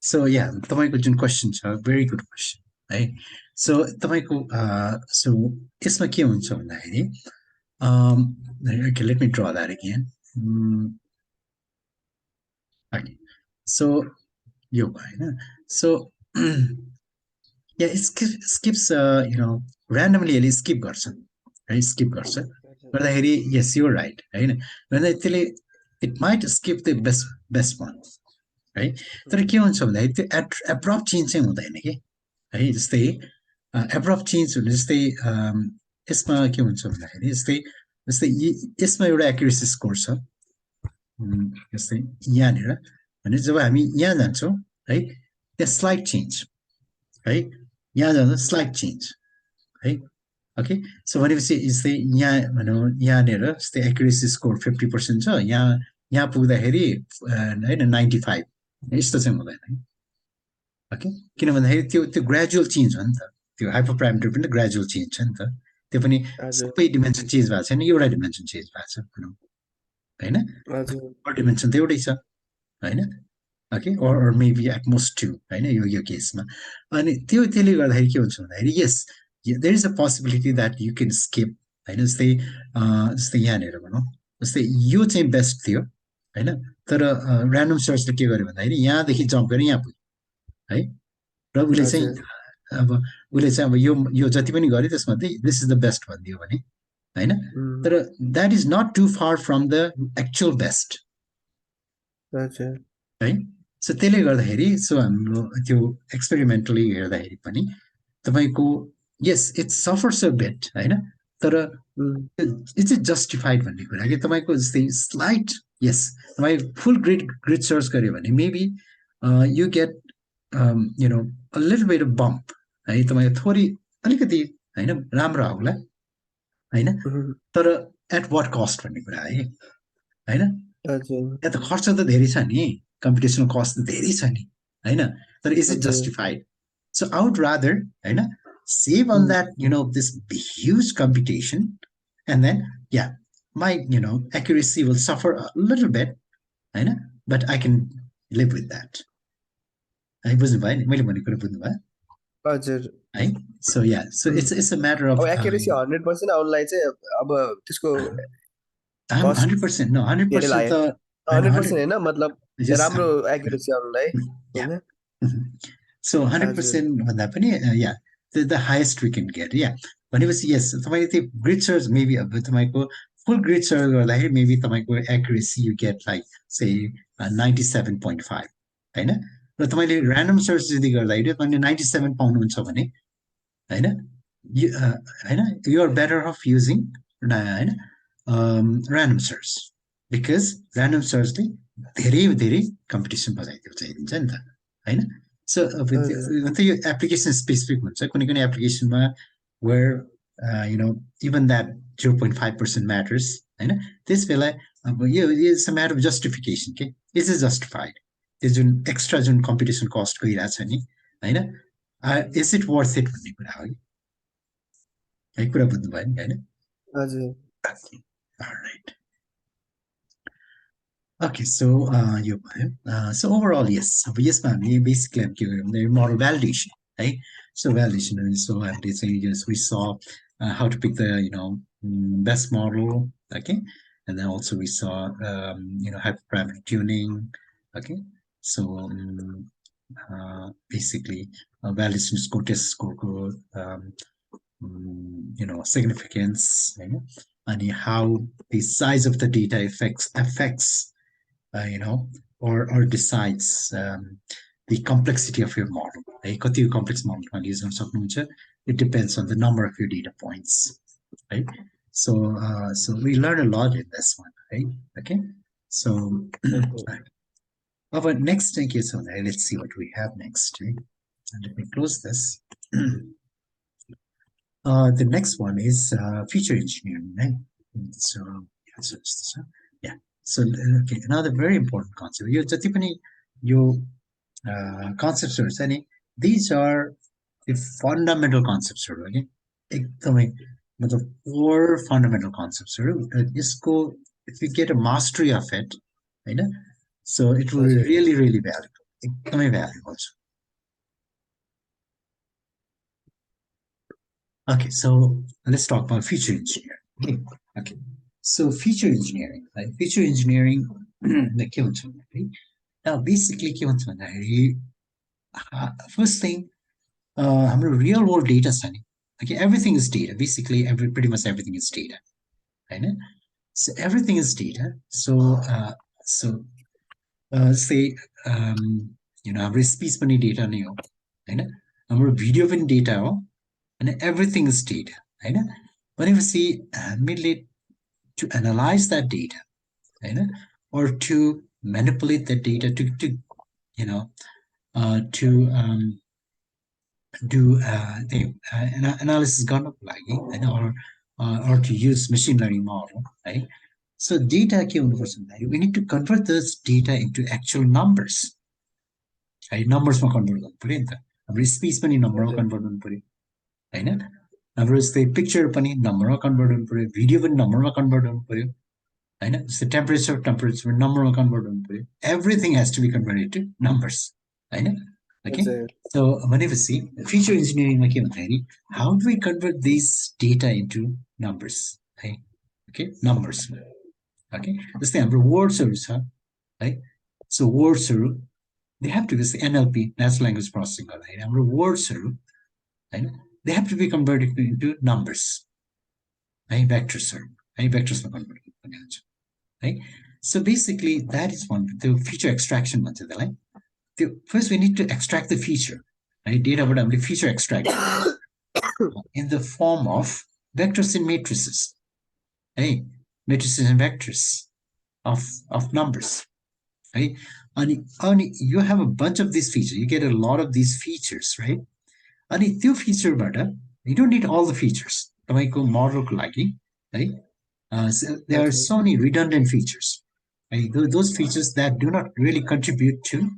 So yeah, तपाईँको जुन question छ भेरी गुड क्वेसन है. सो तपाईँको सो यसमा के हुन्छ भन्दाखेरि okay, let me draw that again. Okay, so यो भयो. So yeah, it skips randomly यसले skip गर्छ है, skip गर्छ गर्दाखेरि yes you're right हैन, भन्दा त्यसले it might skip the best one है. तर के हुन्छ भन्दाखेरि त्यो abrupt change चाहिँ हुँदैन के है. जस्तै abrupt change हुने जस्तै यसमा के हुन्छ भन्दाखेरि जस्तै जस्तै यसमा एउटा accuracy score छ जस्तै यहाँनिर भने जब हामी यहाँ जान्छौँ है त्यहाँ स्लाइड चेन्ज है, यहाँ जाँदा स्लाइड चेन्ज है. ओके, सो भनेपछि जस्तै यहाँ भनौँ यहाँनिर जस्तै एक्युरेसी स्कोर 50% छ, यहाँ पुग्दाखेरि होइन 95 यस्तो चाहिँ हुँदैन है. ओके, किन भन्दाखेरि त्यो ग्रेजुअल चेन्ज हो नि त, त्यो हाइपर प्यारामिटर पनि ग्रेजुअल चेन्ज छ नि त, त्यो पनि सबै डिमेन्सन चेन्ज भएको छैन, एउटा डिमेन्सन चेन्ज भएको छ भनौँ होइन, अरू डिमेन्सन त एउटै छ होइन. Okay, or maybe at most 2 होइन यो केसमा. अनि त्यसले गर्दाखेरि के हुन्छ भन्दाखेरि यस there is a possibility that you can skip होइन. जस्तै यहाँनिर भनौँ जस्तै यो चाहिँ बेस्ट थियो होइन, तर ऱ्यान्डम सर्चले के गर्यो भन्दाखेरि यहाँदेखि जम्प गरेर यहाँ पुग्यो है, र उसले चाहिँ अब यो जति पनि गर्यो त्यसमा चाहिँ दिस इज द बेस्ट भनिदियो भने होइन, तर that is not to far from the actual best है. सो त्यसले गर्दाखेरि सो हाम्रो त्यो एक्सपेरिमेन्टली हेर्दाखेरि पनि तपाईँको यस इट्स सफर्स अ बेट होइन, तर इट्स जस्टिफाइड भन्ने कुरा कि तपाईँको जस्तै स्लाइट यस तपाईँ फुल ग्रिड सर्च गर्यो भने maybe you get a little bit of bump है, तपाईँको थोरै अलिकति होइन राम्रो आउला होइन, तर एट वाट कस्ट भन्ने कुरा है होइन. यहाँ त खर्च त धेरै छ नि, कम्पिटिसनल कस्ट त धेरै छ नि होइन, तर is it justified. So I would rather होइन save on that this huge computation, and then yeah my accuracy will suffer a little bit होइन, but I can live with that है. बुझ्नु भयो नि मैले भनेको कुरा, बुझ्नु भयो हजुर है. So yeah so it's a matter of accuracy 100% आउनलाई चाहिँ अब त्यसको 100% no 100% त 100% हैन, मतलब राम्रो एक्युरेसी आउनलाई हैन. So 100% भन्दा पनि या the highest we can get yeah. भनेपछि यस तपाईँले त्यो ग्रिड सर्च मेबी अब तपाईँको फुल ग्रिड सर्च गर्दाखेरि मेबी तपाईँको एक्युरेसी यु गेट लाइक से 97.5 होइन, र तपाईँले ऱ्यान्डम सर्च यदि गर्दाखेरि तपाईँले 97 पाउनुहुन्छ भने होइन होइन you are better off using होइन ऱ्यान्डम सर्च, बिकज ऱ्यान्डम सर्चले धेरै धेरै कम्पिटिसन बजाइदिन्छ हेरिन्छ नि त होइन. सो अब यो एप्लिकेसन स्पेसिफिक हुन्छ, कुनै कुनै एप्लिकेसनमा वेयर इभन द्याट 0.5% म्याटर्स होइन, त्यस बेला अब यो it's a matter of justification के इज इज जस्टिफाइड. त्यो जुन एक्स्ट्रा जुन कम्पिटिसन कस्ट गइरहेछ नि होइन, इज इट वर्थ इट भन्ने कुरा हो है, कुरा बुझ्नु भयो नि होइन. Right. Okay, so so overall yes, अब यसमा हामी basically के गर्यौँ भने model validation है. So validation, so yes, we saw how to pick the best model, okay, and then also we saw hyperparameter tuning, okay. So basically validation score test score significance and how the size of the data affects or decides the complexity of your model. कति complex model use गर्न सक्नुहुन्छ, it depends on the number of your data points, right? So we learn a lot in this one, right? Okay, so our next thing is let's see what we have next, right? And let me close this. The next one is feature engineering, right? So yeah. So okay, another very important concept. यो जति पनि यो concepts छ नि, these are the fundamental concepts हो के, एकदमै मतलब core fundamental concepts हो. यसको if you get a mastery of it, हैन, so it will be really really valuable. एकदमै भ्यालुएबल छ। Okay, so let's talk about feature engineering. Okay, so feature engineering, right? Feature engineering, के हुन्छ भन्दाखेरि now basically के भन्छ भन्दाखेरि first thing हाम्रो real world data छ नि, okay, everything is data. Basically, pretty much everything is data, होइन? So everything is data. So say हाम्रो स्पिच पनि डेटा नै हो, होइन? हाम्रो भिडियो पनि डेटा हो, and everything is data, होइन? भनेपछि हामीले to analyze that data, होइन? Or to manipulate that data to you know to do analysis गर्नको लागि, होइन? Or to use machine learning model, right? So data के हुनुपर्छ भन्दाखेरि we need to convert this data into actual numbers, right? Numbers मा convert गर्नु पर्यो नि त। हाम्रो स्पिच पनि नम्बरमा कन्भर्ट गर्नु पर्यो, होइन? हाम्रो जस्तै पिक्चर पनि नम्बरमा कन्भर्ट गर्नु पर्यो, भिडियो पनि नम्बरमा कन्भर्ट गर्नु पर्यो, होइन? जस्तै टेम्परेचर नम्बरमा कन्भर्ट गर्नु पर्यो। Everything has to be converted to numbers, होइन? ओके, सो भनेपछि फिचर इन्जिनियरिङमा के भन्दाखेरि how do we convert this data into numbers, है? ओके, नम्बर्समा, ओके? जस्तै हाम्रो वर्ड्सहरू छ, है? सो वर्ड्सहरू they have to be NLP, natural language processing गर्दाखेरि हाम्रो वर्ड्सहरू, होइन, they have to be converted into numbers, है? Vectorsहरू, है? Vectorsमा कन्भर्ट गर्ने हुन्छ, है? So basically that is one, the feature extraction भन्छ त्यसलाई। त्यो first we need to extract the feature, है? डेटाबाट हामीले feature extract in the form of vectors and matrices, है? Matrices and vectors of numbers, है? अनि you have a bunch of these features, you get a lot of these features, right? अनि त्यो फिचरबाट you don't need all the features तपाईँको मोडलको लागि, है? There are so many redundant features, right? Those features that do not really contribute to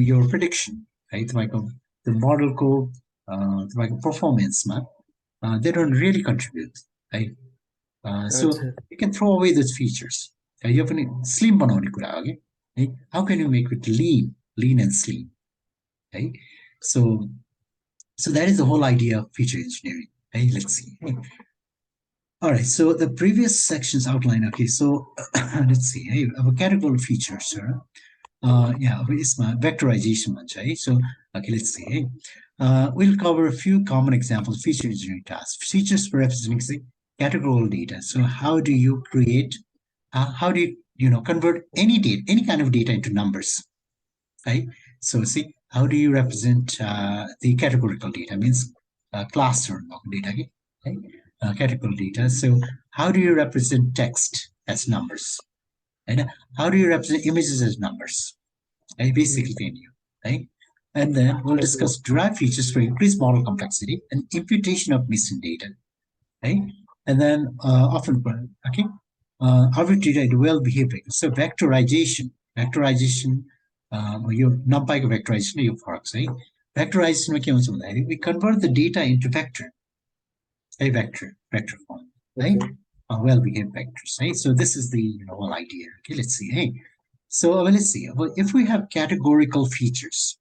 your prediction, right? तपाईँको the मोडलको तपाईँको पर्फर्मेन्समा they don't really contribute, right? So you can throw away those features. यो पनि slim बनाउने कुरा हो कि, है? How can you make it lean and slim? Right? So that is the whole idea of feature engineering. Hey, let's see. All right, so the previous sections outline. Okay, so let's see. Hey, our category features, sir. Yeah, it's my vectorization. So okay, let's see. Hey, we'll cover a few common examples of feature engineering tasks. Features for representing categorical data. So how do you create? How do you convert any data, any kind of data into numbers? Right. So see, how do you represent the categorical data? Means cluster data, okay? Categorical data. So how do you represent text as numbers? And how do you represent images as numbers? Basically, right? And then we'll discuss derived features for increased model complexity and imputation of missing data, right? And then often, okay, arbitrary well-behaved. So vectorization, यो नम्पाईको vectorization यो फरक छ, है? Vectorizationमा के हुन्छ भन्दाखेरि we convert the data into vector, a vector form, right? Well-behaved vectors, right? So this is the whole idea. Okay, let's see. Hey, so let's see. If we have categorical features,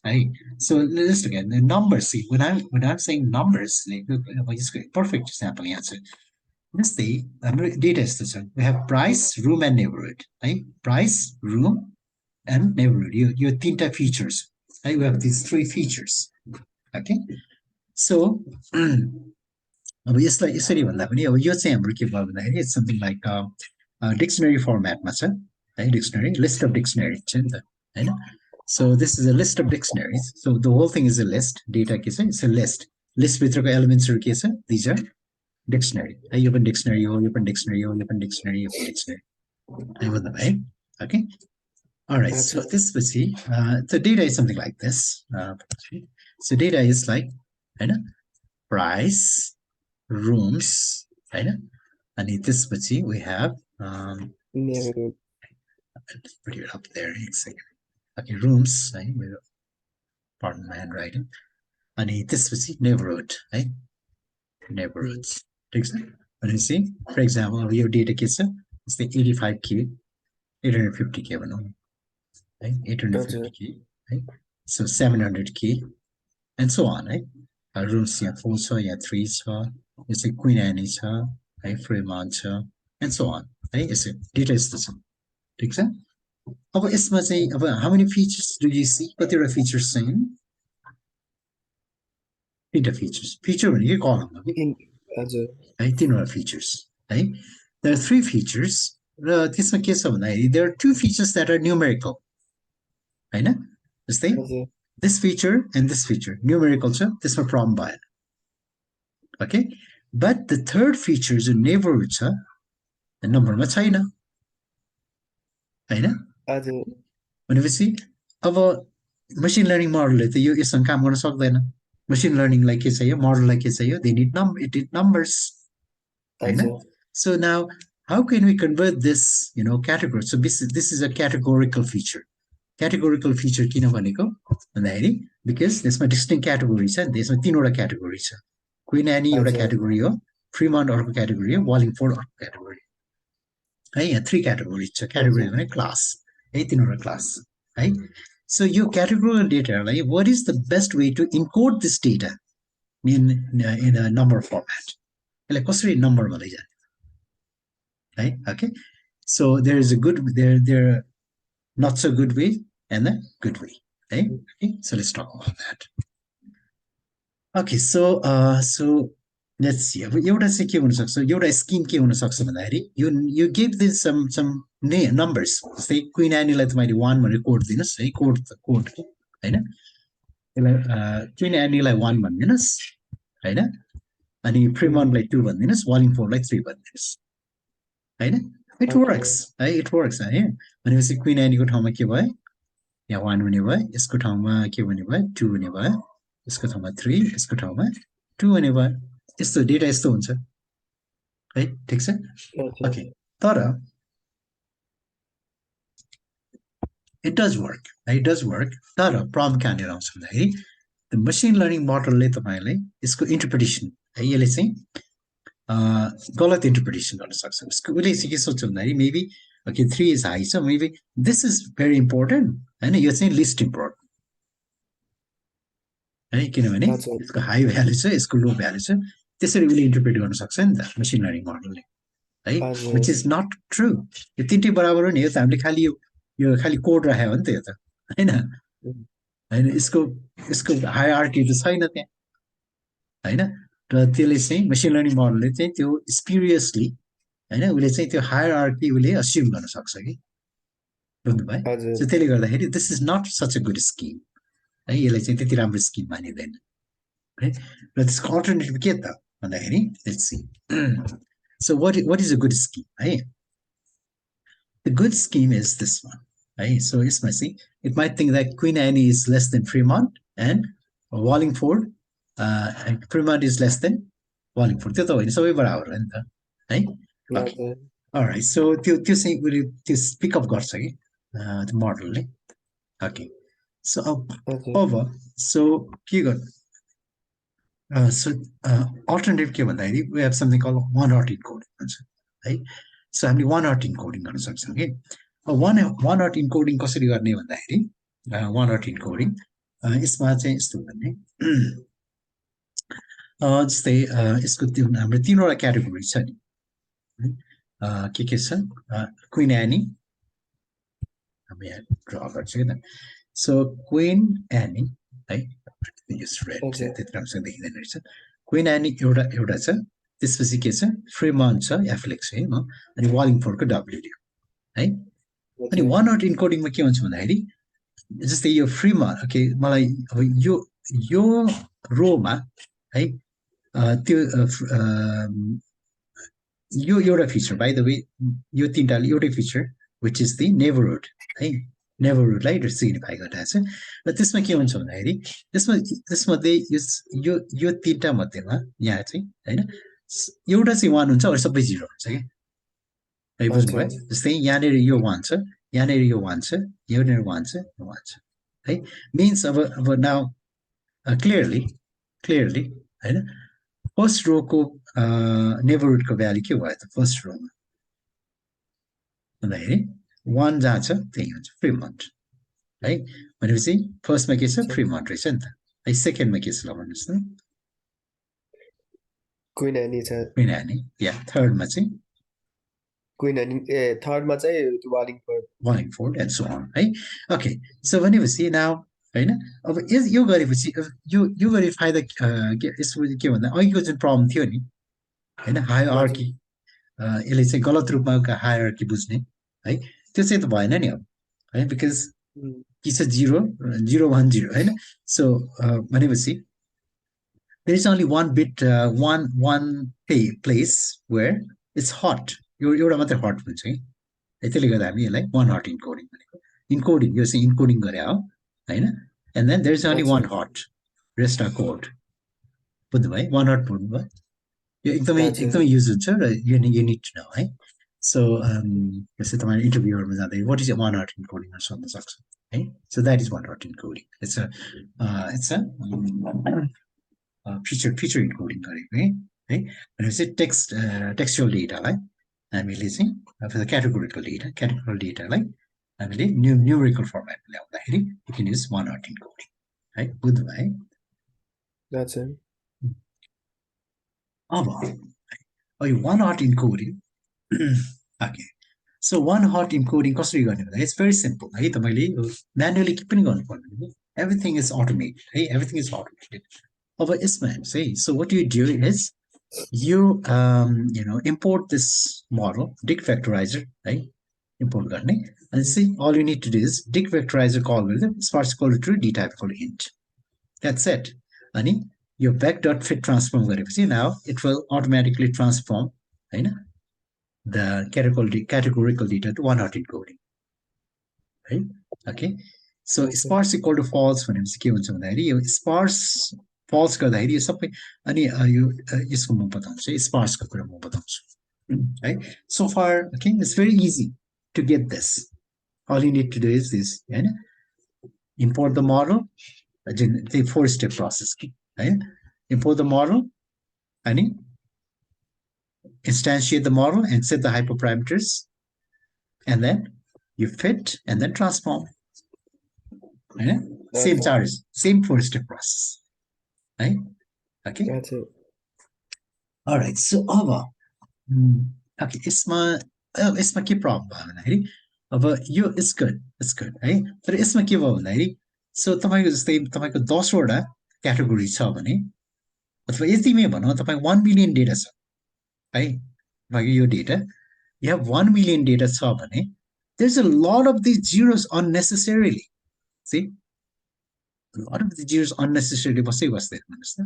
right? So let's look at the numbers. See, when I'm saying numbers, like perfect example answer. Let's say data is this one. We have price, room, and neighborhood, right? Price, room, and neighborhood. Your tinta features, right? We have these three features. Okay, so अब यसरी भन्दा पनि अब यो चाहिँ हाम्रो के भयो भन्दाखेरि it's something like dictionary formatमा छ, है? Dictionary, list of dictionary छ नि त, हैन? So this is a list of dictionaries. So the whole thing is a list. Data के छ? It's a list. List भित्रको एलिमेन्ट्सहरु के छ? These are dictionary. यो पनि dictionary हो, यो पनि dictionary हो, यो पनि dictionary, यो पनि dictionary. है भन्दा है? Okay. All right. So this was so data is something like this. So data is like, price, rooms, and in this we have let's put it up there. Okay, rooms. Pardon my handwriting. And in this neighborhood, right? Neighborhoods. And you see, for example, your data is the 85K. 850k भनौँ है 850k है so 700k and so on है rules यहाँ 4 छ यहाँ 3 छ यसै queen any छ है फ्रेमन छ and so on है यसै डेटा यस्तो छ ठिक छ अब यसमा चाहिँ अब how many features do you see कतिवटा फिचर्स चाहिँ तीनटा फिचर्स फिचर भनेकै कलम हो कि हजुर है तीनवटा फिचर्स है there are three features र त्यसमा के छ भन्दाखेरि there are two features that are numerical हैन जस्तै हजुर this feature and this feature numerical छ त्यसमा प्रब्लम भएन okay but the third feature जुन neighborhood छ नम्बरमा छैन हैन हजुर भनेपछि अब मसिन लर्निङ मोडलले त यो यससँग काम गर्न सक्दैन मसिन लर्निङलाई के चाहियो मोडललाई के चाहियो they need it need numbers हैन हजुर so now how can we convert this category so this is a categorical feature किन भनेको भन्दाखेरि because त्यसमा डिस्टिङ क्याटेगोरी छ त्यसमा तीनवटा क्याटेगोरी छ क्विन एनी एउटा क्याटेगोरी हो फ्रीमन्ट अर्को क्याटेगोरी हो वालिङफोर्ड अर्को क्याटेगोरी है यहाँ थ्री क्याटेगोरी छ क्याटेगोरी भने क्लास है तीनवटा क्लास है so यो categorical dataलाई what is the best way to encode this data in a number format यसलाई कसरी नम्बरमा लैजाने है okay so there is a good there not so good way and a good way है okay so let's talk about that okay so let's see अब एउटा चाहिँ के हुन सक्छ एउटा स्किम के हुन सक्छ भन्दाखेरि you give this some numbers जस्तै क्विन एनीलाई त मैले 1 भनेर कोड दिनुस् है कोड हैन यसलाई क्विन एनीलाई 1 भनिदिनुस् हैन अनि फ्रीमन्टलाई 2 भनिदिनुस् वालिङफोर्डलाई 3 भनिदिनुस् हैन it works है it works है भनेपछि क्विन एनीको ठाउँमा के भयो यहाँ 1 हुने भयो यसको ठाउँमा के हुने भयो 2 हुने भयो यसको ठाउँमा 3 यसको ठाउँमा 2 हुने भयो यस्तो डेटा यस्तो हुन्छ है ठीक छ ओके तर it does work तर प्रब्लम कहाँनिर आउँछ भन्दाखेरि द मसिन लर्निङ मोडलले तपाईँलाई यसको इन्टरप्रिटेसन है यसले चाहिँ गलत इन्टरप्रिटेसन गर्न सक्छ उसले चाहिँ के सोच्छ भन्दाखेरि मेबी ओके 3 इज हाई छ maybe this is very important हैन यो चाहिँ लिस्ट इम्पोर्टेन्ट है किनभने यसको हाई भ्यालु छ यसको लो भ्यालु छ त्यसरी उसले इन्टरप्रेट गर्न सक्छ नि त मसिन लर्निङ मोडलले है विच इज नट ट्रु यो तिनटै बराबर हो नि यो त हामीले खालि यो खालि कोड राख्यो हो नि त यो त हैन हैन यसको हायरार्की त छैन त्यहाँ हैन र त्यसले चाहिँ मसिन लर्निङ मोडलले चाहिँ त्यो स्पिरियसली हैन उसले चाहिँ त्यो हायरार्की उसले अस्युम गर्न सक्छ कि बुझ्नुभयो सो त्यसले गर्दाखेरि this is not such a good scheme है यसलाई चाहिँ त्यति राम्रो स्किम मानिँदैन है र त्यसको अल्टरनेटिभ के त भन्दाखेरि let's see so what is a good scheme है the good scheme is this one है so यसमा चाहिँ it might think that Queen Anne is less than Fremont and Wallingford and Fremont is less than Wallingford त्यो त होइन सबै बराबर हो नि त है okay alright so त्यो चाहिँ उसले त्यो पिक अप गर्छ कि त्यो मोडलले okay so अब so के गर्नु so alternative के भन्दाखेरि we have something called one hot encoding भन्छ है so हामीले one hot encoding गर्न सक्छौँ कि one hot encoding कसरी गर्ने भन्दाखेरि one hot encoding यसमा चाहिँ यस्तो भन्ने जस्तै यसको त्यो हाम्रो तीनवटा क्याटेगोरी छ नि के छ क्विन एनी हामी यहाँ ड्र गर्छु कि त सो क्विन एनी है त्यति राम्रोसँग देखिँदैन रहेछ क्विन एनी एउटा छ त्यसपछि के छ फ्रेमन छ एफ लेख्छु है म अनि वालिङफोर्डको डब्ल्युडी है अनि वान हट इन्कोडिङमा के हुन्छ भन्दाखेरि जस्तै यो फ्रीमन ओके मलाई अब यो रोमा है त्यो यो एउटा फिचर बाइ द वे यो तीनटाले एउटै feature which is the neighbourhood है नेबरहुडलाई सिग्निफाई गरिरहेको छ र त्यसमा के हुन्छ भन्दाखेरि त्यसमध्ये यो तीनटा मध्येमा यहाँ चाहिँ होइन एउटा चाहिँ 1 हुन्छ अरू सबै 0 हुन्छ कि है बुझ्नुभयो जस्तै यहाँनिर यो 1 छ यहाँनिर यो 1 छ यहाँनिर 1 छ यो 1 छ है मिन्स अब नाउ क्लियरली हैन फर्स्ट रोको नेबरहुडको भ्यालु के भयो त फर्स्ट रोमा भन्दाखेरि 1 जहाँ छ त्यही हुन्छ फ्रिमन्ट है भनेपछि फर्स्टमा के छ अच्छा फ्रिमन्ट रहेछ नि त है सेकेन्डमा के छ ल भन्नुहोस् न क्विन एनी छ क्विन एनी या थर्डमा चाहिँ क्विन एनी ए थर्डमा चाहिँ वालिङफोर्ड वालिङफोर्ड एन्ड सो अन है ओके सो भनेपछि नाउ होइन अब यो गरेपछि यो गरे फाइदा यसको के भन्दा अघिको जुन प्रब्लम थियो नि होइन हजुर हायरआर्की यसले चाहिँ गलत रूपमा हायरआर्की बुझ्ने है त्यो चाहिँ त भएन नि अब है बिकज उम्, कि छ 0 0 1 0 होइन सो भनेपछि there is only one bit one place where it's hot यो एउटा मात्रै हट हुन्छ है त्यसले गर्दा हामी यसलाई वान हट इन्कोडिङ भनेको इन्कोडिङ यो चाहिँ इन्कोडिङ गरे हो होइन and then there is only अच्छा one hot rest are code बुझ्नुभयो वान हट बुझ्नुभयो यो एकदमै हजुर एकदमै युज हुन्छ र यो निड टु नो है सो जस्तै तपाईँ इन्टरभ्यूहरूमा जाँदै what is one hot encoding सोध्न सक्छ है so that is one hot encoding it's a feature including गरेको है भनेपछि टेक्स्चुअल डेटालाई हामीले चाहिँ क्याटेगोरिकल डेटालाई हामीले न्युमेरिकल फर्मेटमा ल्याउँदाखेरि you can use one hot encoding है बुझ्नुभयो है हजुर अब यो one hot encoding okay so one hot encoding कसरी गर्ने भन्दा इट्स भेरी सिम्पल है तपाईँले म्यानुअली के पनि गर्नु पर्दैन एभ्रिथिङ इज अटोमेटेड है एभ्रिथिङ इज अटोमेटेड अब यसमा चाहिँ so what you do is you import this model dict vectorizer right import गर्ने and see all you need to do is dict vectorizer call with sparse equal to true d type equal to int that's it अनि यो back dot fit transform गरेपछि now it will automatically transform होइन the categorical data to one hot encoding है okay so हजुर sparse equal to falls भनेपछि के हुन्छ भन्दाखेरि यो स्पार्स फल्स गर्दाखेरि यो सबै अनि यो यसको म बताउँछु है स्पार्सको कुरा म बताउँछु है so far okay it's very easy to get this all you need to do is this होइन import the model जुन त्यही 4 step process होइन import the model अनि instantiate the model and set the hyperparameters and then you fit and then transform होइन same हजुर charge same 4 step process है okay हजुर all right so अब ओके यसमा के प्रब्लम भयो भन्दाखेरि अब यो इट्स गुड है तर यसमा के भयो भन्दाखेरि सो तपाईँको जस्तै तपाईँको 10वटा क्याटेगोरी छ भने अथवा यतिमै भनौँ तपाईँ 1 मिलियन डेटा छ है तपाईँको यो data you have 1 million data छ भने there's a lot of these zeros unnecessarily see a lot of the zeros unnecessarily बसै बस्दैन भन्नुहोस् त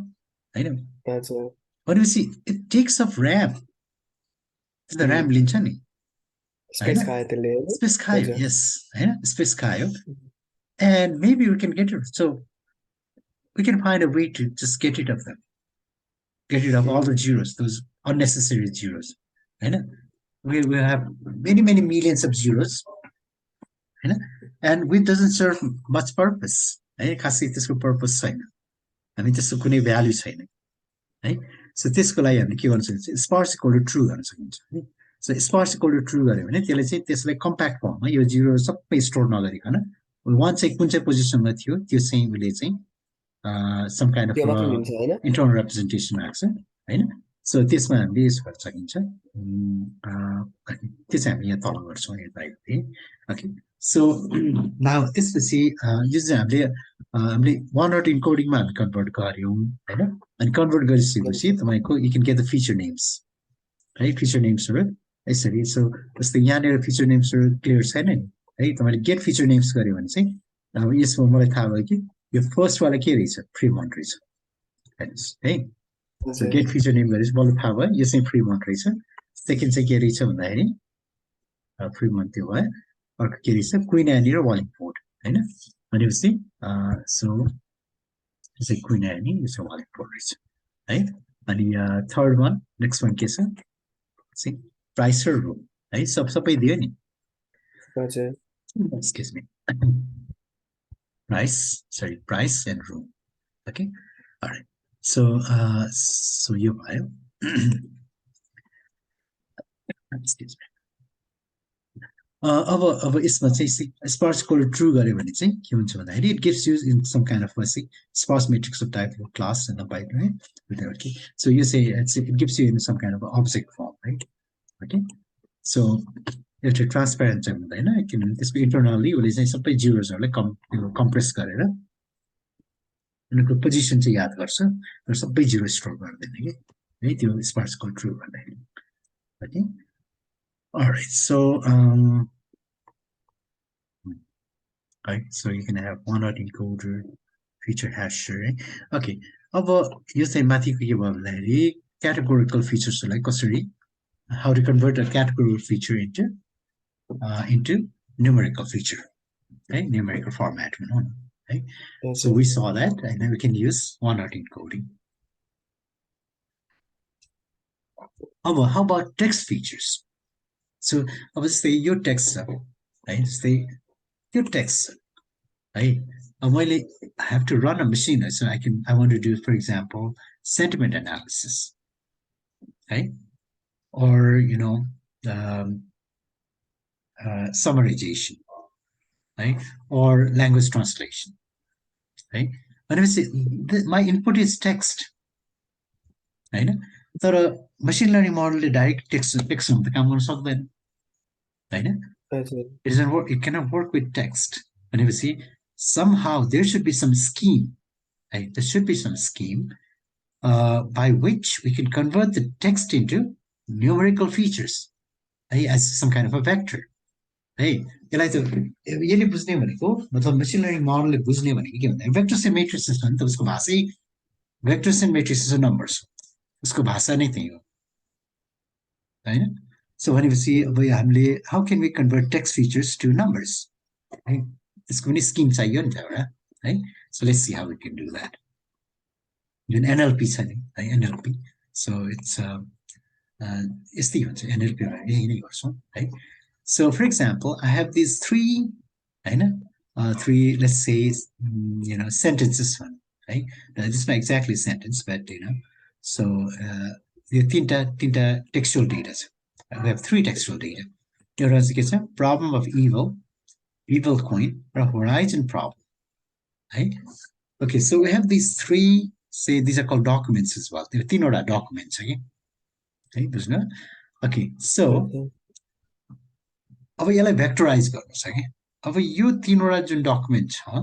होइन हजुर भनेपछि it takes of RAM the um, RAM लिन्छ नि होइन स्पेस खायो त्यसले होइन स्पेस खायो हजुर यस होइन स्पेस खायो and maybe we can get it so we can find a way to just get rid of them get rid of all the उम्, zeros those unnecessary zeros होइन we have many millions of zeros होइन and which doesn't serve much purpose है खासै त्यसको purpose छैन हामी त्यसको कुनै भ्याल्यु छैन है सो त्यसको लागि हामीले के गर्न सकिन्छ स्पार्स इक्वल टु ट्रु गर्न सकिन्छ है so sparse equal to true गऱ्यो भने त्यसले चाहिँ त्यसलाई कम्प्याक्ट फर्ममा यो जिरो सबै स्टोर नगरिकन वान चाहिँ कुन चाहिँ पोजिसनमा थियो त्यो चाहिँ उसले चाहिँ सम काइन्ड अफ त्यो मात्र लिन्छ होइन इन्टरनल रिप्रेजेन्टेसन राख्छ होइन सो त्यसमा हामीले यसो गर्न सकिन्छ त्यो चाहिँ हामी यहाँ तल गर्छौँ यो बाहिर ओके सो त्यसपछि यो चाहिँ हामीले वान हट इन्कोडिङमा हामी कन्भर्ट गऱ्यौँ होइन अनि कन्भर्ट गरिसकेपछि तपाईँको you can get the feature names है फिचर नेम्सहरू यसरी सो जस्तै यहाँनिर फिचर नेम्सहरू क्लियर छैन नि है तपाईँले गेट फिचर नेम्स गऱ्यो भने चाहिँ अब यसमा मलाई थाहा भयो कि यो फर्स्टवाला के रहेछ फ्री मन्थ रहेछ हेर्नुहोस् है सो हजुर गेट फिचर नेम गरेपछि मलाई थाहा भयो यो चाहिँ फ्री मन्थ रहेछ सेकेन्ड चाहिँ के रहेछ भन्दाखेरि फ्री मन्थ त्यो भयो अर्को के रहेछ क्विन एनी र वालिङ फोर्ड होइन भनेपछि सो यो चाहिँ क्विन एनी यो चाहिँ वालिङ फोर्ड रहेछ है अनि थर्ड वान नेक्स्ट वान के छ चाहिँ प्राइस र रुम है सबै दियो नि हजुर excuse me price and room okay all right so यो भयो excuse me अब यसमा चाहिँ स्पार्स इक्वल ट्रु गऱ्यो भने चाहिँ के हुन्छ भन्दाखेरि it gives you in some kind of sparse matrix of type class and byte है okay so you say it gives you in some kind of object form right okay so एउटा transparent चाहिँ हुँदैन किनभने त्यसको internally उसले चाहिँ सबै जिरोजहरूलाई compress गरेर उनीहरूको पोजिसन चाहिँ याद गर्छ र सबै जिरो स्टोर गर्दैन कि है त्यो स्पार्सको ट्रु भन्दाखेरि okay alright so right so you can have one hot encoder feature hasher है okay अब यो चाहिँ माथिको के भयो भन्दाखेरि categorical featuresलाई कसरी how to convert a categorical feature into numerical feature right numerical format right Yes, so sir. we saw that and then we can use one hot encoding how about text features so obviously your text right say your text right I have to run a machine so I want to do for example sentiment analysis right or um, summarization right or language translation right भनेपछि my input is text होइन तर machine learning मोडलले direct टेक्स्टमा त काम गर्न सक्दैन होइन Yes, sir. it cannot work with text भनेपछि somehow there should be some scheme right there should be some scheme by which we can convert the text into numerical features as some kind of a vector है यसलाई त यसले बुझ्ने भनेको मतलब machine learning मोडलले बुझ्ने भनेको के भन्दा भेक्टर्स एन्ड मेट्रिसेस हो नि त उसको भाषै भेक्टर्स एन्ड मेट्रिसेस नम्बर्स उसको भाषा नै त्यही हो होइन सो भनेपछि अब हामीले how can we convert text features to numbers है त्यसको पनि स्किम चाहियो नि त एउटा है so let's see how we can do that जुन एनएलपी छ नि है एनएलपी सो इट्स यस्तै हुन्छ एनएलपीमा यही नै गर्छौँ है so for example I have these three three let's say sentences one right this is not exactly a sentence but so यो तीनटा textual data we have three textual data एउटा चाहिँ के छ problem of evil coin or horizon problem right okay so we have these three say these are called documents as well त्यो तीनवटा documents है है बुझ्नु okay so Yes, sir. अब यसलाई भेक्टराइज गर्नुहोस् है अब यो तीनवटा जुन डकुमेन्ट छ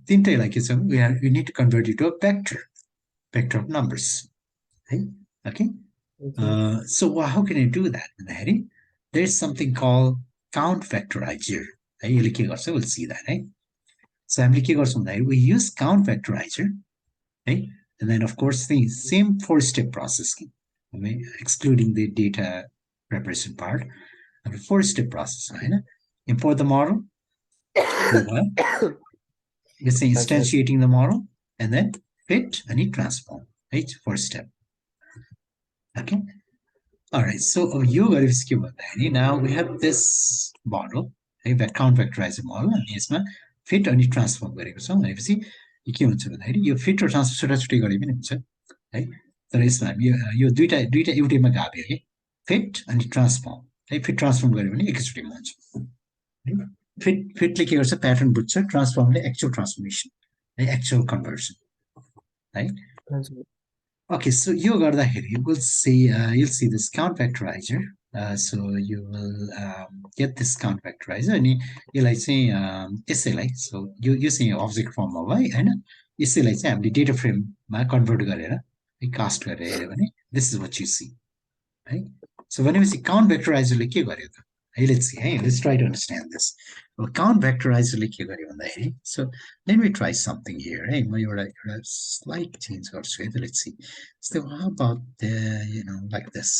तिनटैलाई के छ we need to convert it to a vector of numbers है okay Yes, sir. so how can I do that भन्दाखेरि there is something called count vectorizer है यसले के गर्छ we'll see that है so हामीले के गर्छौँ भन्दाखेरि we use count vectorizer है and then of course the same four-step process excluding the data preparation part and a four-step process होइन import the model you're saying Yes, sir. instantiating the model and then fit and transform right first step okay all right so यो गरेपछि के भन्दाखेरि now we have this model है count vectorizer model अनि यसमा fit अनि transform गरेको छौँ भनेपछि यो के हुन्छ भन्दाखेरि यो fit र transform छुट्टा छुट्टै गरे पनि हुन्छ है तर यसमा हामी यो दुईटा एउटैमा गाभ्यो कि fit अनि transform है fit transform गऱ्यो भने एकैचोटिमा हुन्छ फिटले के गर्छ प्याटर्न बुझ्छ ट्रान्सफर्मले एक्चुअल ट्रान्सफर्मेसन है एक्चुअल कन्भर्सन है Yes, sir. okay so यो गर्दाखेरि we'll see you'll see this count vectorizer so you will get this count vectorizer अनि यसलाई चाहिँ यसैलाई so यो चाहिँ अब्जेक्ट फर्ममा भयो होइन यसैलाई चाहिँ हामीले डेटा फ्रेममा कन्भर्ट गरेर कास्ट गरेर हेऱ्यो भने this is what you see है सो भनेपछि काउन्ट भेक्टराइजरले के गर्यो त है लेट्स सी है let's try to understand this अब काउन्ट भेक्टराइजरले के गर्यो भन्दाखेरि so let me try something here है म एउटा स्लाइड चेन्ज गर्छु है त let's see so how about the like this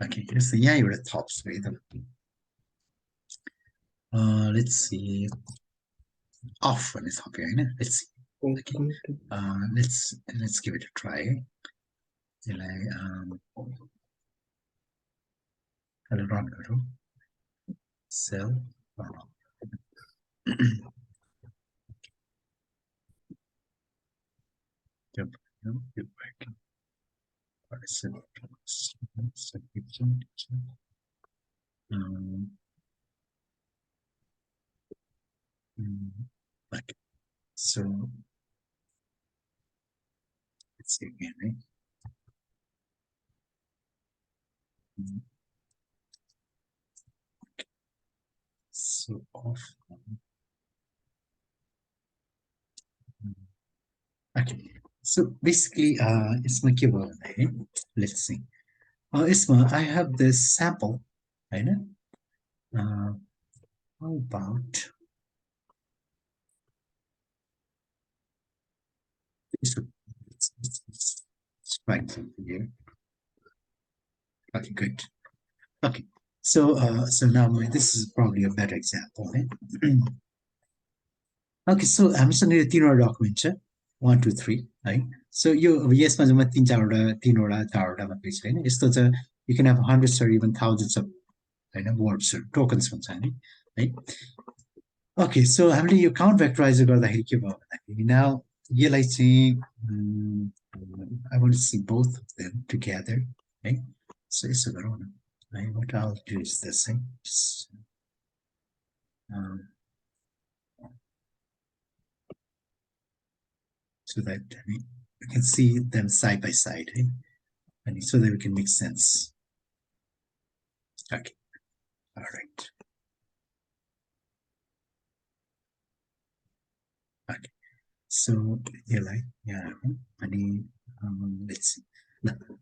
okay जस्तो यहाँ एउटा थप्छु है त लेट्स सी अफ भन्ने थप्यो होइन let's see okay let's give it a try है यसलाई run गरौँ cell Okay. So let's see again, right? So off. Okay. So basically, it's my keyword. Right? Let's see. It's I have this sample, right? How about this? It's right here. Okay, good. Okay. So now this is probably a better example. Right? Okay, so हामीसँग यो तीनवटा document छ 1 2 3 है so यो यसमा चाहिँ म 3 4वटा मात्रै छ हैन यस्तो छ you can have hundreds or even thousands of हैन वर्ड्सहरू टोकन्स भन्छ हामी है ओके सो हामीले यो काउन्ट भेक्टराइजर गर्दाखेरि के भयो भन्दाखेरि नाउ यसलाई चाहिँ I want to see both of them together है सो यसो गरौँ न है what I will do is this है so that we can see them side by side, right? And so that we can make sense. Okay, all right. Okay, so यसलाई यहाँ अनि let's see.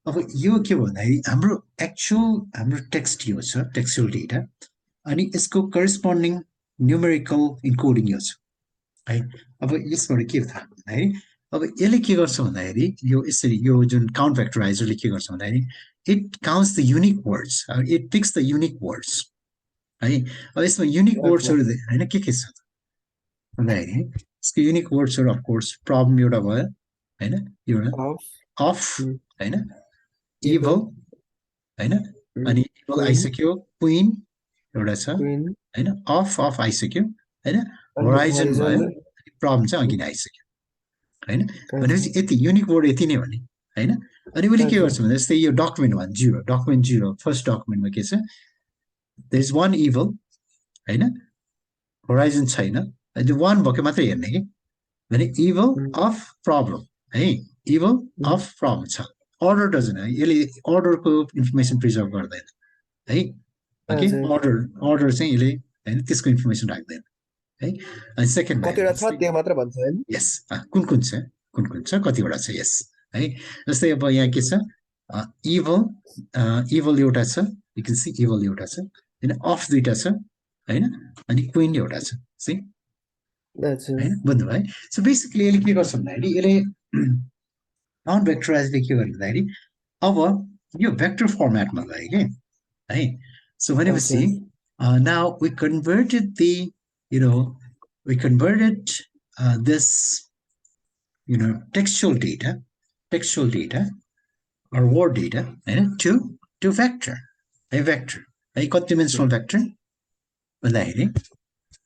अब यो के भन्दाखेरि हाम्रो हाम्रो टेक्स्ट यो छ टेक्सचुअल डेटा अनि यसको करस्पोन्डिङ न्युमेरिकल इन्कोडिङ यो छ है अब यसबाट के थाहा भन्दाखेरि अब यसले के गर्छ भन्दाखेरि यो यसरी यो जुन काउन्ट भेक्टराइजरले के गर्छ भन्दाखेरि it counts the unique words it picks the unique words है अब यसमा युनिक वर्ड्सहरू होइन के छ भन्दाखेरि यसको युनिक वर्ड्सहरू अफकोर्स प्रब्लम एउटा भयो होइन एउटा अफ होइन इभल होइन अनि इभल आइसक्यो क्विन एउटा छ होइन अफ आइसक्यो होइन होराइजन भयो प्रब्लम चाहिँ अघि नै आइसक्यो होइन भनेपछि यति युनिक वर्ड यति नै भने होइन अनि उसले के गर्छ भने जस्तै यो डकुमेन्टमा डकुमेन्ट जिरो फर्स्ट डकुमेन्टमा के छ देयर इज वान इभल होइन होराइजन छैन वान भएको मात्रै हेर्ने कि भने इभल अफ प्रब्लम है इभल अफ प्रब्लम छ अर्डर डजन है यसले अर्डरको इन्फर्मेसन प्रिजर्भ गर्दैन है ओके अर्डर चाहिँ यसले होइन त्यसको इन्फर्मेसन राख्दैन है अनि सेकेन्ड यस कुन छ कतिवटा छ यस है जस्तै अब यहाँ के छ इभल एउटा छ यु क्यान सी इभल एउटा छ होइन अफ दुईटा छ होइन अनि क्विन एउटा छ सी होइन बुझ्नु है सो बेसिकली यसले के गर्छ भन्दाखेरि यसले काउन्ट भेक्टराइजले के गर्छ भन्दाखेरि अब यो भेक्टर फर्मेटमा गयो कि है सो भनेपछि now we converted the we converted this textual data or word data to vector a vector a कति dimensional vector भन्दाखेरि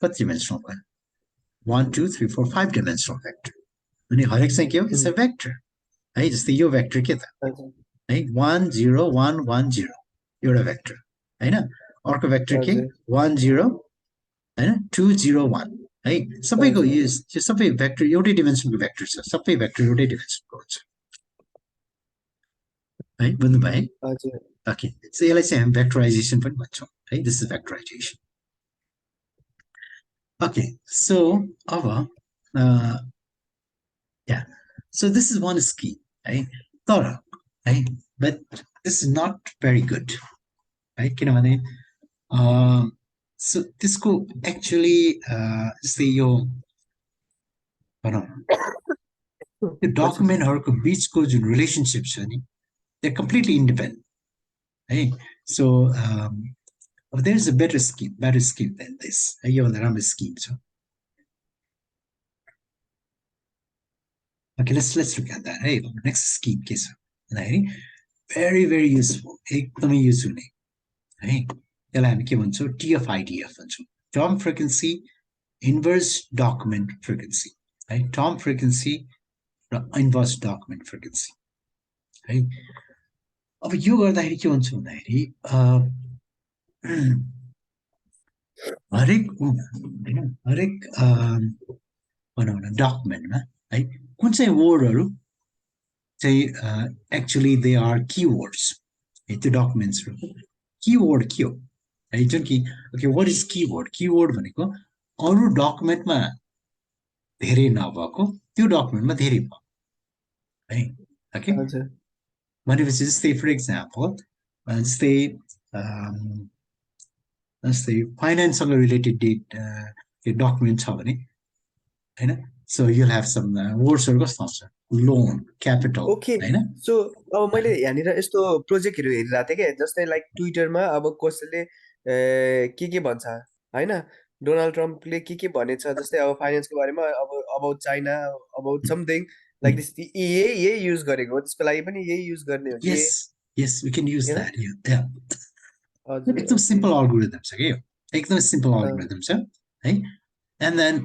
कति dimensional भयो 1 2 3 4 5 dimensional vector अनि हरेक चाहिँ के हो इट्स अ भेक्टर है जस्तै यो भेक्टर के त है 1 0 1 1 0 एउटा भेक्टर हैन अर्को भेक्टर के 1 0 हैन 2 0 1 है सबैको यो सबै भेक्टर एउटै डिमेन्सनको भेक्टर छ सबै भेक्टर एउटै डिमेन्सनको हुन्छ है बुझ्नु भयो ओके सो यसलाई चाहिँ हामी भेक्टराइजेसन पनि भन्छौँ है दिस इज भेक्टराइजेसन ओके सो अब yeah so this is one scheme है तर है but this is not very good है किनभने so त्यसको एक्चुअली जस्तै यो भनौँ यो डकुमेन्टहरूको बिचको जुन रिलेसनसिप छ नि they're completely independent है so there is a better scheme than this है योभन्दा राम्रो स्किम छ Okay, let's look at that. Hey, next scheme के छ भन्दाखेरि very very useful एकदमै युजफुल नै है यसलाई हामी के भन्छौँ TF-IDF भन्छौँ term frequency inverse document frequency है टर्म फ्रिक्वेन्सी र इन्भर्स डकुमेन्ट फ्रिक्वेन्सी है अब यो गर्दाखेरि के हुन्छ भन्दाखेरि हरेक होइन हरेक भनौँ न डकुमेन्टमा है कुन चाहिँ वर्डहरू चाहिँ एक्चुली दे आर किवर्ड्स है त्यो डकुमेन्ट्सहरूको किवर्ड के हो है जुन कि ओके वाट इज किवर्ड भनेको अरू डकुमेन्टमा धेरै नभएको त्यो डकुमेन्टमा धेरै भयो है ओके हजुर भनेपछि जस्तै फर इक्जाम्पल जस्तै अम, जस्तै फाइनेन्ससँग रिलेटेड डकुमेन्ट छ भने होइन सो युल हेभ सम वर्ड्सहरू कस्तो आउँछ लोन क्यापिटल ओके होइन सो अब मैले यहाँनिर यस्तो प्रोजेक्टहरू हेरिरहेको थिएँ क्या जस्तै लाइक ट्विटरमा अब कसैले के भन्छ होइन डोनाल्ड ट्रम्पले के भनेछ जस्तै अब फाइनेन्सको बारेमा अब about China about something like this यही युज गरेको हो त्यसको लागि पनि यही युज गर्ने हो कि यस यस वी क्यान युज होइन द्याट हजुर एकदम ओके सिम्पल अल्गोरिदम छ कि यो एकदमै सिम्पल अल्गोरिदम छ है एन्ड देन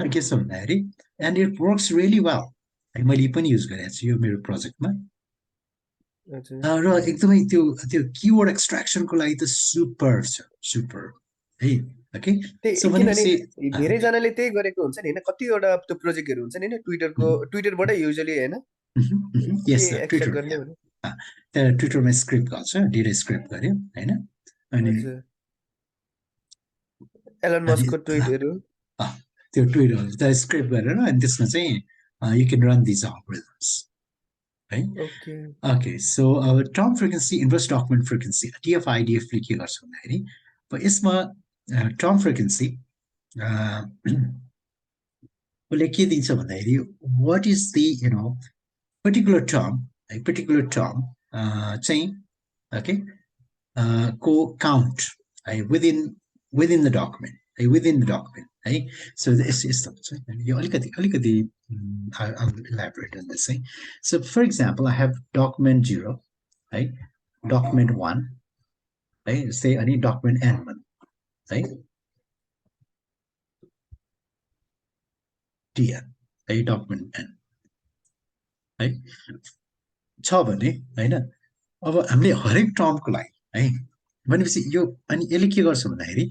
के छ भन्दाखेरि and it works really well है मैले पनि युज गरेको छु यो मेरो प्रोजेक्टमा हजुर र एकदमै त्यो त्यो किवर्ड एक्सट्र्याक्सनको लागि त सुपर छ सुपर है ओके त्यही सो किनभने भनेपछि धेरैजनाले त्यही गरेको हुन्छ नि होइन कतिवटा त्यो प्रोजेक्टहरू हुन्छ नि होइन ट्विटरबाटै युजली होइन के यस एक्सट्र्याक्ट ट्विटर गर्ने भने त्यहाँ ट्विटरमा स्क्रिप्ट गर्छ डेटा स्क्रिप्ट गर्यो होइन अनि हजुर एलन अनि मस्कको ट्विटहरू अँ, त्यो ट्विटरहरू त स्क्रिप्ट गरेर अनि त्यसमा चाहिँ you can run these algorithms है ओके ओके सो अब term frequency inverse document frequency टिएफआइडिएफले के गर्छ भन्दाखेरि अब यसमा टर्म फ्रिक्वेन्सी उसले के दिन्छ भन्दाखेरि what is the particular term है पर्टिकुलर टर्म चाहिँ ओके को काउन्ट है विदिन द डकुमेन्ट है विदिन द डकुमेन्ट है सो यस्तो हुन्छ यो अलिकति अलिकति इलाबोरेट on this है so for example I have document 0 है डकुमेन्ट 1 है जस्तै अनि डकुमेन्ट N1 है TN है डकुमेन्ट N है छ भने होइन अब हामीले हरेक टर्मको लागि है भनेपछि यो अनि यसले के गर्छ भन्दाखेरि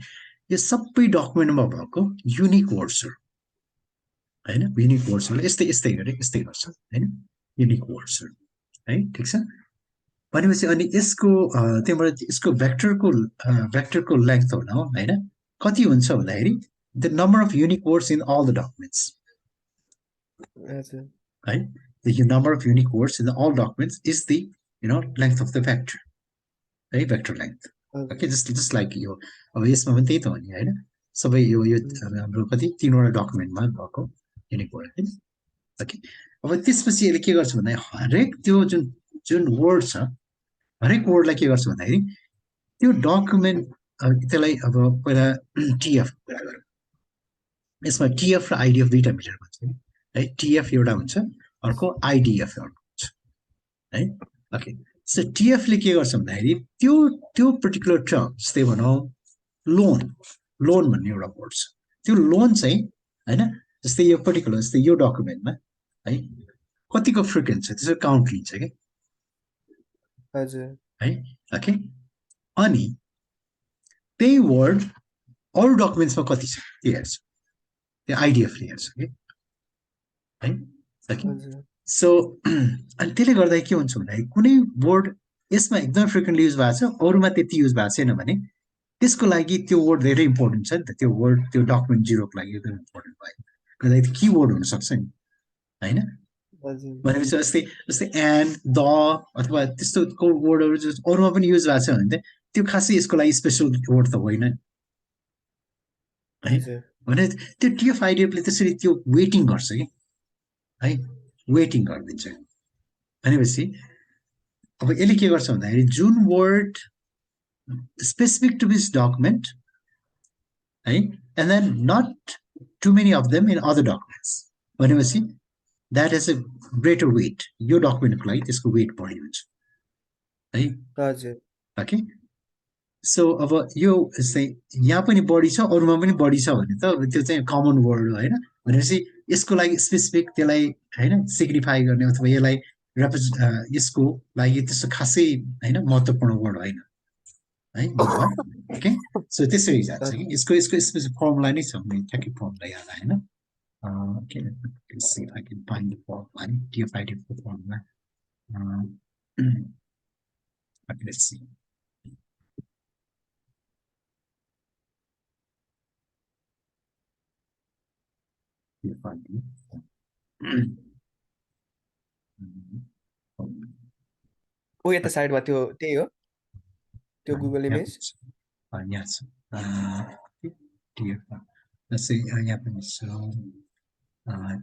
यो सबै डकुमेन्टमा भएको युनिक वर्ड्सहरू होइन युनिक वर्ड्सहरू यस्तै यस्तै गरे यस्तै गर्छ होइन युनिक वर्ड्सहरू है ठिक छ भनेपछि अनि यसको त्यहाँबाट यसको भेक्टरको लेन्थ हो होइन कति हुन्छ भन्दाखेरि the number of unique words in all the documents हजुर है the number of unique words in all documents is the length of the vector है भेक्टर लेन्थ ओके हजुर जस्ट लाइक यो अब यसमा पनि त्यही त हो नि होइन सबै यो हाम्रो कति 3वटा डकुमेन्टमा भएको युनिक वर्ड है ओके अब त्यसपछि यसले के गर्छ भन्दा हरेक त्यो जुन जुन वर्ड छ हरेक वर्डलाई के गर्छ भन्दाखेरि त्यो डकुमेन्ट त्यसलाई अब पहिला टिएफ कुरा गरौँ यसमा टिएफ र आइडिएफ दुईवटा मिलेर भन्छ है टिएफ एउटा हुन्छ अर्को आइडिएफ अर्को हुन्छ है ओके सो टिएफले के गर्छ भन्दाखेरि त्यो त्यो पर्टिकुलर टर्म जस्तै भनौँ लोन लोन भन्ने एउटा वर्ड छ त्यो लोन चाहिँ होइन जस्तै यो पर्टिकुलर जस्तै यो डकुमेन्टमा है कतिको फ्रिक्वेन्ट छ त्यसको काउन्ट लिन्छ कि हजुर है ओके अनि त्यही वर्ड अरू डकुमेन्ट्समा कति छ त्यो हेर्छ त्यो आइडिएफले हेर्छ कि है ओके हजुर सो अनि त्यसले गर्दा के हुन्छ भन्दाखेरि कुनै वर्ड यसमा एकदमै फ्रिक्वेन्टली युज भएको छ अरूमा त्यति युज भएको छैन भने त्यसको लागि त्यो वर्ड धेरै इम्पोर्टेन्ट छ नि त त्यो वर्ड त्यो डकुमेन्ट 0को लागि एकदम इम्पोर्टेन्ट भयो गर्दाखेरि की वर्ड हुनसक्छ नि होइन हजुर भनेपछि जस्तै जस्तै एन्ड द अथवा त्यस्तो वर्डहरू अरूमा पनि युज भएको छ भने चाहिँ त्यो खासै यसको लागि स्पेसल वर्ड त होइन है हजुर भने त्यो टिएफ आइडिएफले त्यसरी त्यो वेटिङ गर्छ कि है वेटिङ गरिदिन्छ भनेपछि अब यसले के गर्छ भन्दाखेरि जुन word specific to this document है and then not to many of them in other documents भनेपछि that is a greater weight यो डकुमेन्टको लागि त्यसको वेट बढी हुन्छ है हजुर ओके सो अब यो चाहिँ यहाँ पनि बढी छ अरूमा पनि बढी छ भने त त्यो चाहिँ कमन वर्ड हो होइन भनेपछि यसको लागि स्पेसिफिक त्यसलाई होइन सिग्निफाई गर्ने अथवा यसलाई यसको लागि त्यस्तो खासै होइन महत्त्वपूर्ण वर्ड होइन है बुझ्नुभयो ओके सो त्यसरी जान्छ कि हजुर यसको यसको स्पेसिफिक फर्मुला नै छ भने ठ्याक्कै फर्मुला याद आएन okay let's see if I can find the formula DFID formula okay let's see DFID ओ यता साइडमा त्यो त्यही हो त्यो गुगल यहाँ इमेज यहाँ छ DFI let's say यहाँ पनि छ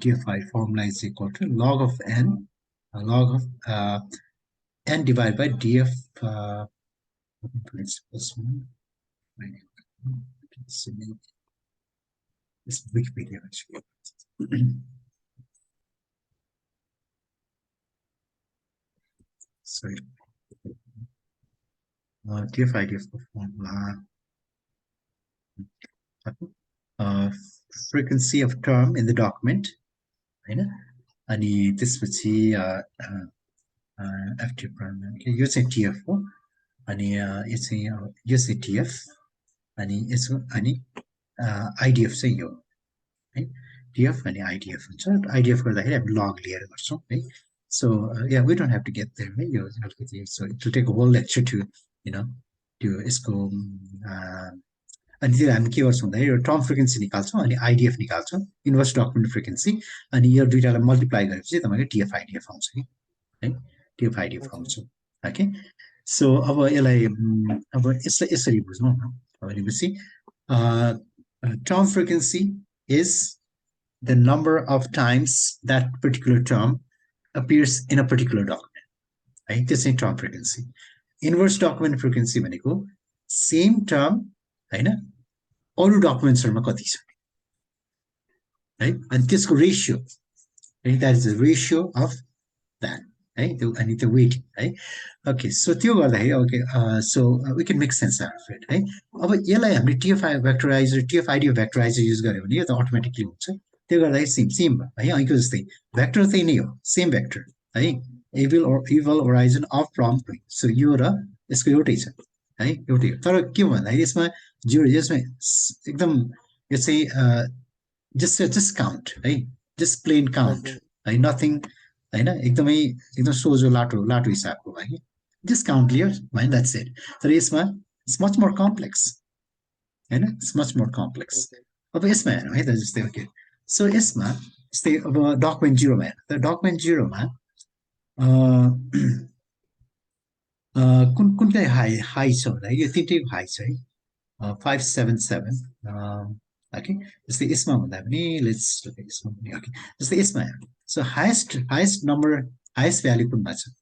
DFI formula is equal to log of n log of n divided by DF plus 1 this Wikipedia actually sorry DFI formula frequency of term in the document होइन अनि त्यसपछि FTF यो चाहिँ TF हो अनि यो चाहिँ TF अनि यसको अनि IDF चाहिँ यो है TF अनि IDF हुन्छ IDF गर्दाखेरि हामी लग लिएर गर्छौँ है so yeah we don't have to get there है यो अलिकति so it will take a whole lecture to you know त्यो यसको अनि त्यो हामी के गर्छौँ भन्दाखेरि एउटा टर्म फ्रिक्वेन्सी निकाल्छौँ अनि आइडिएफ निकाल्छौँ इन्भर्स डकुमेन्ट फ्रिक्वेन्सी अनि यो दुइटालाई मल्टिप्लाई गरेपछि तपाईँको टिएफ आइडिएफ आउँछ कि है टिएफ आइडिएफ आउँछ ओके सो अब यसलाई अब यसलाई यसरी बुझौँ न भनेपछि term frequency is the number of times that particular term appears in a particular document है त्यो चाहिँ term frequency inverse document frequency भनेको सेम टर्म होइन अरू डकुमेन्ट्सहरूमा कति छ है अनि त्यसको रेसियो है that is the ratio of that है त्यो अनि त्यो वेटिङ है ओके सो त्यो गर्दाखेरि okay so we can make sense of it है अब यसलाई हामीले टिएफआई भेक्टराइजर टिएफआइडियो भेक्टराइजर युज गऱ्यो भने यो त अटोमेटिकली हुन्छ त्यो गर्दाखेरि सेम सेम है અહીંको जस्तै भेक्टर त्यही नै हो सेम भेक्टर है evil origin of from so यो र यसको एउटै छ है एउटै हो तर के भन्दाखेरि यसमा यसमा एकदम यो चाहिँ जस्ट काउन्ट है जस्ट प्लेन काउन्ट है नथिङ होइन एकदम सोझो लाटो लाटो हिसाबको भयो कि जस्ट काउन्ट लियर भयो द्याट्स इट तर यसमा इट्स मच मोर कम्प्लेक्स होइन इट्स मच मोर कम्प्लेक्स अब यसमा हेरौँ है त जस्तै ओके सो यसमा जस्तै अब डकुमेन्ट जिरोमा हेर्नु त डकुमेन्ट जिरोमा कुन कुन चाहिँ हाई छ भन्दाखेरि यो तिनटैको हाई छ है 577 ओके जस्तै यसमा भन्दा पनि लेट्स यसमा पनि ओके जस्तै यसमा so highest number highest value कुनमा छ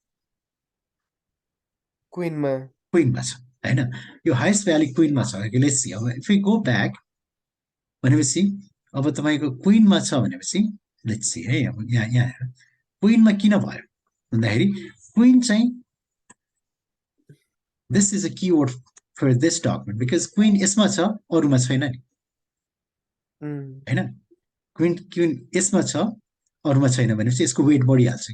क्विनमा छ होइन यो हाइएस्ट भ्याल्यु क्विनमा छ लेट्स सी अब इफ यु गो ब्याक भनेपछि अब तपाईँको क्विनमा छ भनेपछि लेट्स सी है अब यहाँ क्विनमा किन भयो भन्दाखेरि क्विन चाहिँ this is a keyword for this document because queen यसमा छ अरूमा छैन नि होइन क्विन क्विन यसमा छ अरूमा छैन भनेपछि यसको वेट बढिहाल्छ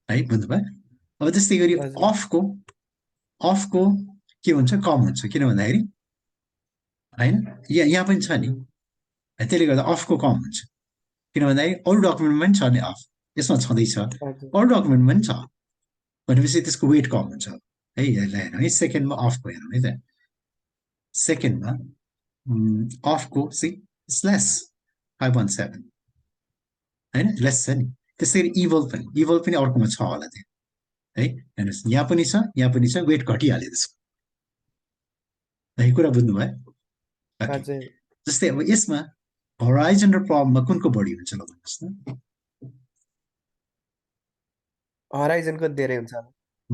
है बुझ्नुभयो अब त्यस्तै गरी अफको के हुन्छ कम हुन्छ किन भन्दाखेरि होइन यहाँ पनि छ नि त्यसले गर्दा अफको कम हुन्छ किन भन्दाखेरि अरू डकुमेन्टमा पनि छ नि अफ यसमा छँदैछ अरू डकुमेन्टमा पनि छ भनेपछि त्यसको वेट कम हुन्छ है यसलाई हेरौँ है सेकेन्डमा अफको हेरौँ है त सेकेन्डमा अफको सी इट्स लेस 517 होइन लेस छ नि त्यसै गरी इभल पनि अर्कोमा छ होला त्यो है हेर्नुहोस् यहाँ पनि छ वेट घटिहाल्यो त्यसको है कुरा बुझ्नुभयो ओके जस्तै अब यसमा होराइजन र प्रब्लममा कुनको बढी हुन्छ ल भन्नुहोस् न होराइजनको धेरै हुन्छ